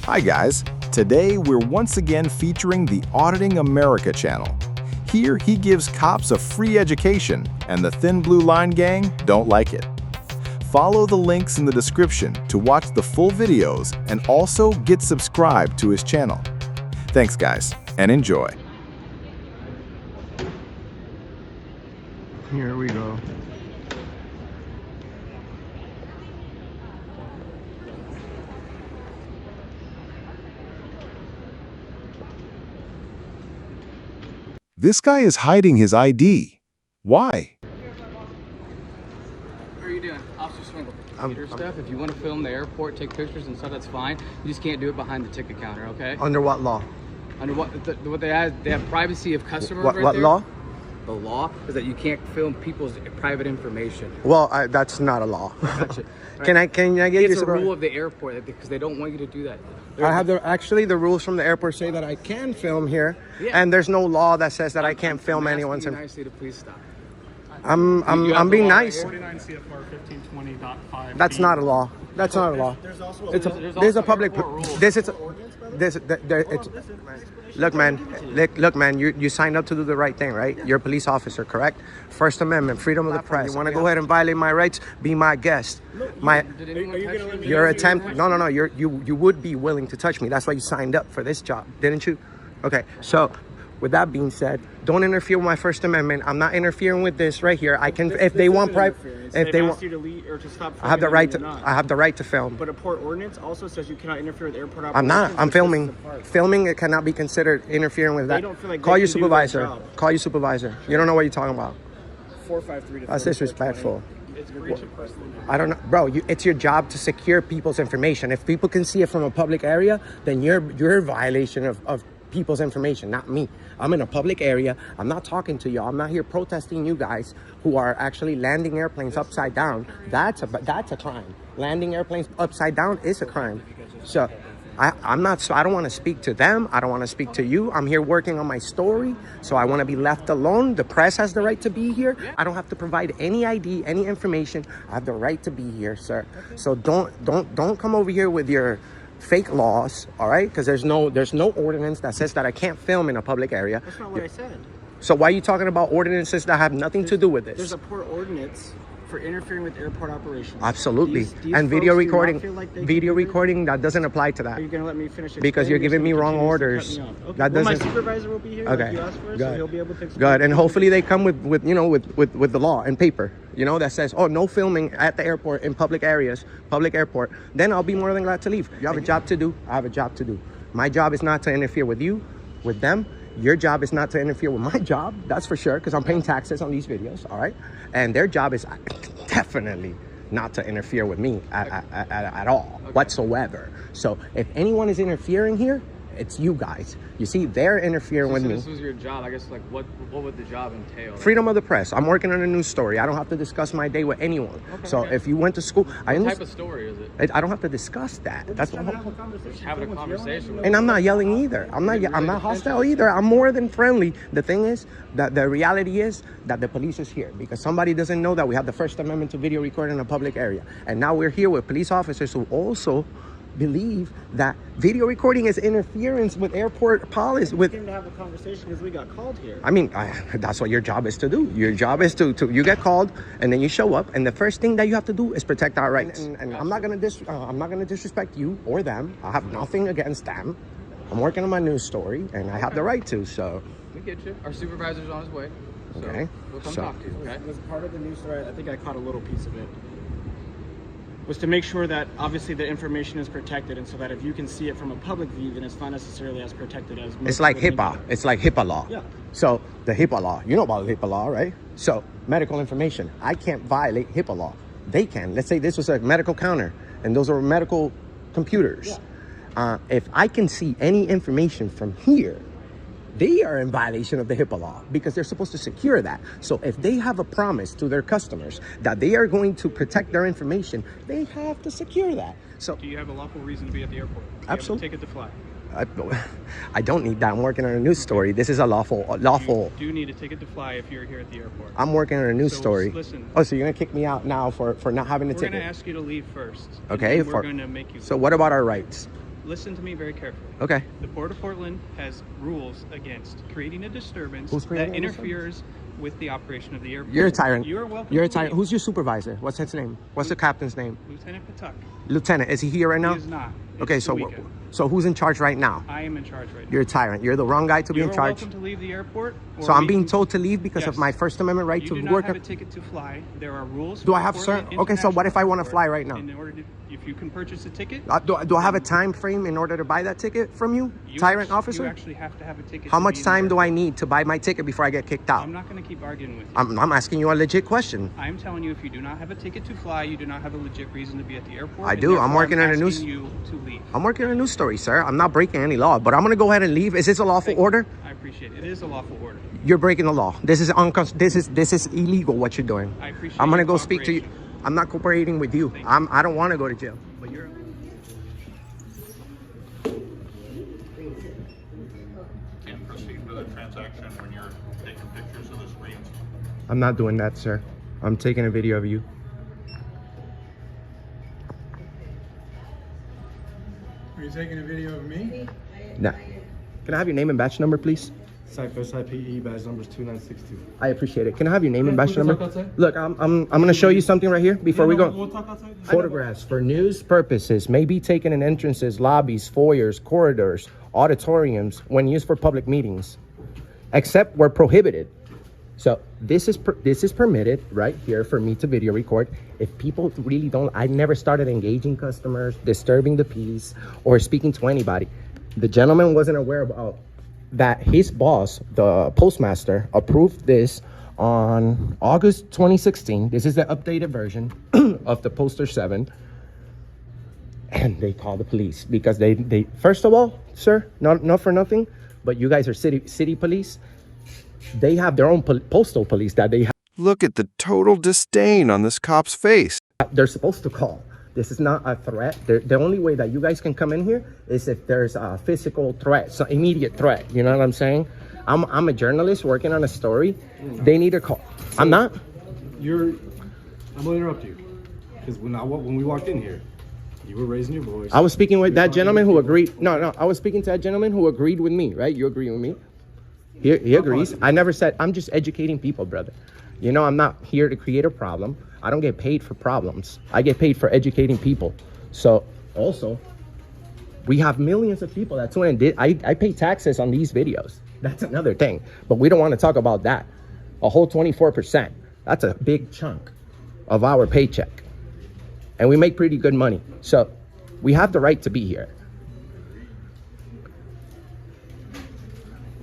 Hi guys, today we're once again featuring the Auditing America channel. Here he gives cops a free education and the Thin Blue Line gang don't like it. Follow the links in the description to watch the full videos and also get subscribed to his channel. Thanks guys, and enjoy. Here we go. This guy is hiding his ID. Why? How are you doing? Officer Swingle. Your stuff, if you want to film the airport, take pictures and stuff, that's fine. You just can't do it behind the ticket counter, okay? Under what law? Under what they have privacy of customers What right there. law? The law is that you can't film people's private information. Well, that's not a law. Gotcha. Can I get you? It's a rule of the airport because they don't want you to do that. I have the rules from the airport say that I can film here, Yeah. and there's no law that says that I can't film anyone's. I'm nicely to please stop. I'm being nice. 49 CFR 1520.5. That's not a law. That's not a law. There's also There's a public. It's look, man. Look, man. You signed up to do the right thing, right? You're a police officer, correct? First Amendment, freedom of the press. You want to go ahead and violate my rights? Be my guest. Your attempt. No. You would be willing to touch me. That's why you signed up for this job, didn't you? Okay. So, with that being said, don't interfere with my First Amendment. I'm not interfering with this right here. I can, if they want private, if they want you to leave or to stop. I have the right to. I have the right to film. But a port ordinance also says you cannot interfere with airport operations. I'm not. I'm filming. Filming it cannot be considered interfering with that. don't feel like Call they your can do their supervisor. job. Call your supervisor. You don't know what you're talking about. 453 to That's 4420. disrespectful. It's a breach of personal. I don't know, bro. It's your job to secure people's information. If people can see it from a public area, then you're a violation of people's information, not me. I'm in a public area. I'm not talking to y'all. I'm not here protesting you guys who are actually landing airplanes upside down. That's a crime. Landing airplanes upside down is a crime. So I don't want to speak to them. I don't want to speak to you. I'm here working on my story, so I want to be left alone. The press has the right to be here. I don't have to provide any ID, any information. I have the right to be here, sir. So don't come over here with your fake laws, all right? Because there's no ordinance that says that I can't film in a public area. That's not what I said. So why are you talking about ordinances that have nothing to do with this? There's a port ordinance for interfering with airport operations. Absolutely. These And video folks do not recording, feel like they can video do that? recording, that doesn't apply to that. Are you going to let me finish it? Because you're giving me wrong orders. Okay. That Well, my doesn't. supervisor will be here. Okay. Like you asked for, Good. so he'll be able to explain. Good, and hopefully they come with the law and paper, that says, oh, no filming at the airport in public areas, public airport. Then I'll be more than glad to leave. You have a job to do. I have a job to do. My job is not to interfere with you, with them. Your job is not to interfere with my job. That's for sure, because I'm paying taxes on these videos. All right, and their job is definitely not to interfere with me at all, whatsoever. So if anyone is interfering here, it's you guys. You see, they're interfering with me. This was your job. I guess, like, what would the job entail? Freedom of the press. I'm working on a news story. I don't have to discuss my day with anyone. So if you went to school, What type of story is it? I don't have to discuss that. That's what. Just having a conversation. And I'm not yelling either. I'm not hostile either. I'm more than friendly. The thing is that the reality is that the police is here because somebody doesn't know that we have the First Amendment to video recording in a public area. And now we're here with police officers who also believe that video recording is interference with airport policy. We came to have a conversation because we got called here. I mean, that's what your job is to do. Your job is to you get called and then you show up, and the first thing that you have to do is protect our rights. And I'm not gonna disrespect you or them. I have nothing against them. I'm working on my news story, and I have the right to. So We get you. Our supervisor's on his way. So Okay. We'll come So- talk to you. Okay. Was part of the news story. I think I caught a little piece of it. Was to make sure that obviously the information is protected, and so that if you can see it from a public view, then it's not necessarily as protected as. it's like HIPAA. It's like HIPAA law. Yeah. So the HIPAA law, you know about HIPAA law, right? So medical information, I can't violate HIPAA law. They can. Let's say this was a medical counter, and those are medical computers. Yeah. If I can see any information from here, they are in violation of the HIPAA law because they're supposed to secure that. So if they have a promise to their customers that they are going to protect their information, they have to secure that. So Do you have a lawful reason to be at the airport? Do you Absolutely. have a ticket to fly? I don't need that. I'm working on a news story. This is a lawful. You do need a ticket to fly if you're here at the airport. I'm working on a news So, story. listen. Oh, so you're gonna kick me out now for not having a We're going ticket? to ask you to leave first. and Okay. then we're going to make you. So what about our rights? listen to me very carefully. Okay. The Port of Portland has rules against creating a disturbance Who's creating that a disturbance? interferes with the operation of the airport. You're a tyrant. You are welcome. You're a to tyrant. leave. Who's your supervisor? What's his name? What's the captain's name? Lieutenant Patuk. Lieutenant. Is he here right now? He is not. Okay, It's so the weekend. so who's in charge right now? I am in charge right now. You're a tyrant. You're the wrong guy to be in You're charge. welcome to leave the airport. Or So I'm we being can- told to leave because of Yes. my First Amendment right You to do not work. have a ticket to fly. There are rules. Do for I have, sir? Portland Okay, so what if I want to International fly Airport. right now? In order to, if you can purchase a ticket, Do I have a time frame in order to buy that ticket from you, you tyrant You officer? actually have to have a ticket. How to much be in the time do I airport. need to buy my ticket before I get kicked out? I'm not going to keep arguing with you. I'm asking you a legit question. I'm telling you, if you do not have a ticket to fly, you do not have a legit reason to be at the airport. I and do. I'm therefore working on a news- asking you to leave. I'm working on a news story, sir. I'm not breaking any law, but I'm gonna go ahead and leave. Is this a lawful Thank you. order? I appreciate it. It is a lawful order. You're breaking the law. This is this is illegal. What you're doing. I appreciate I'm gonna your go speak to you. cooperation. I'm not cooperating with you. Thank you. I don't want to go to jail. But you're. Can't proceed with a transaction when you're taking pictures of the screens. I'm not doing that, sir. I'm taking a video of you. Are you taking a video of me? Nah. Can I have your name and badge number, please? Cypress IPE badge number 2962. I appreciate it. Can I have your name and badge we can number? talk outside. Look, I'm gonna show you something right here before we go. We'll talk outside. Photographs for news purposes may be taken in entrances, lobbies, foyers, corridors, auditoriums when used for public meetings, except where prohibited. So this is permitted right here for me to video record. If people really don't, I never started engaging customers, disturbing the peace, or speaking to anybody. The gentleman wasn't aware about that his boss, the postmaster, approved this on August 2016. This is the updated version of the Poster 7. And they called the police because they first of all, sir, not for nothing, but you guys are city police. They have their own postal police that Look at the total disdain on this cop's face. they're supposed to call. This is not a threat. The only way that you guys can come in here is if there's a physical threat, so immediate threat. You know what I'm saying? I'm a journalist working on a story. They need to call. I'm not. I'm gonna interrupt you because when we walked in here, you were raising your voice. I was speaking with that gentleman who agreed. No. I was speaking to that gentleman who agreed with me, right? You agree with me? He agrees. I never said, I'm just educating people, brother. You know, I'm not here to create a problem. I don't get paid for problems. I get paid for educating people. So also, we have millions of people that tune in. I pay taxes on these videos. That's another thing. But we don't want to talk about that. A whole 24%. That's a big chunk of our paycheck. And we make pretty good money. So we have the right to be here.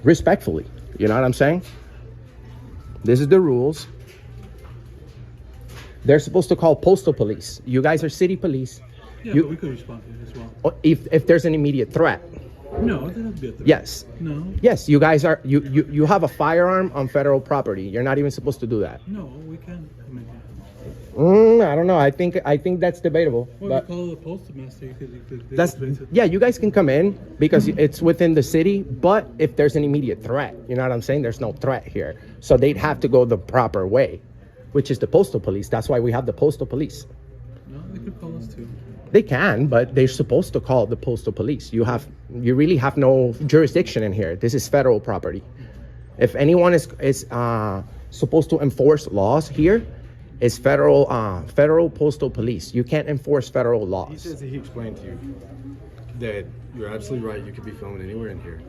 Respectfully. You know what I'm saying? This is the rules. They're supposed to call postal police. You guys are city police. Yeah, You- but we could respond to it as well. If there's an immediate threat. No, it doesn't be a threat. Yes. No. Yes, you guys are you have a firearm on federal property. You're not even supposed to do that. No, we can't come in here. I don't know. I think that's debatable. Well, But we call the postmaster. You could that's yeah, you guys can come in because it's within the city, but if there's an immediate threat, you know what I'm saying? There's no threat here. So they'd have to go the proper way, which is the postal police. That's why we have the postal police. No, they could call us too. They can, but they're supposed to call the postal police. You really have no jurisdiction in here. This is federal property. If anyone is supposed to enforce laws here, it's federal postal police. You can't enforce federal He laws. says that he explained to you that you're absolutely right. You could be filming anywhere in here.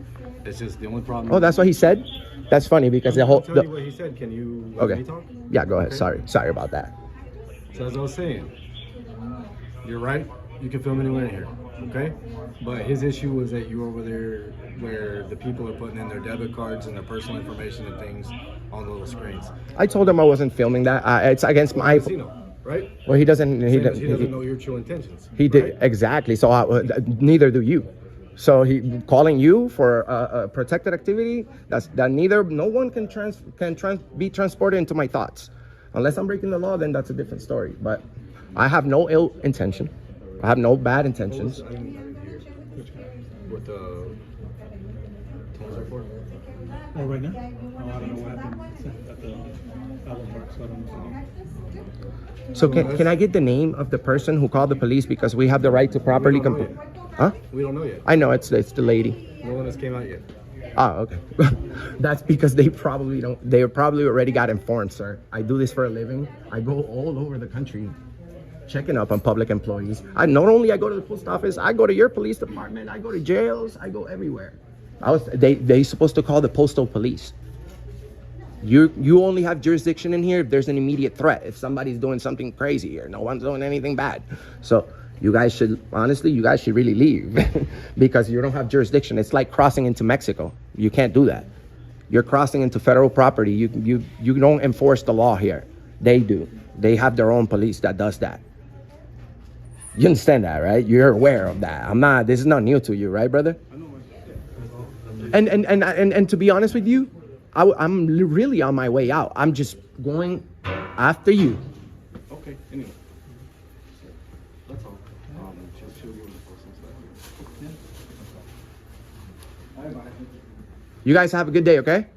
It's just the only problem. Oh, that's what he said? That's funny because the I'll whole tell you what he said. Can you let okay. me talk? Yeah, go ahead. Okay. Sorry about that. So as I was saying, you're right. You can film anywhere in here, okay? But his issue was that you were over there where the people are putting in their debit cards and their personal information and things on the little screens. I told him I wasn't filming that. It's against my. Does he know, right? Well, he doesn't. He Doesn't know your true intentions. He did right? exactly. So neither do you. So he calling you for a protected activity. No one can be transported into my thoughts, unless I'm breaking the law. Then that's a different story. But I have no ill intention. I have no bad intentions. I didn't hear. With the Thomas report. Oh, right now? Oh, I don't know what happened at the album park, so I don't know. So can I get the name of the person who called the police because we have the right to properly We don't know yet. Huh? We don't know yet. I know it's the lady. No one has came out yet. Oh, okay. That's because they probably don't. They probably already got informed, sir. I do this for a living. I go all over the country, checking up on public employees. I not only I go to the post office, I go to your police department. I go to jails. I go everywhere. They supposed to call the postal police. You only have jurisdiction in here if there's an immediate threat. If somebody's doing something crazy here, no one's doing anything bad. So you guys should really leave because you don't have jurisdiction. It's like crossing into Mexico. You can't do that. You're crossing into federal property. You don't enforce the law here. They do. They have their own police that does that. You understand that, right? You're aware of that. This is not new to you, right, brother? And to be honest with you, I'm really on my way out. I'm just going after you. Okay, anyway. That's all. She'll give me the post and stuff. You guys have a good day, okay?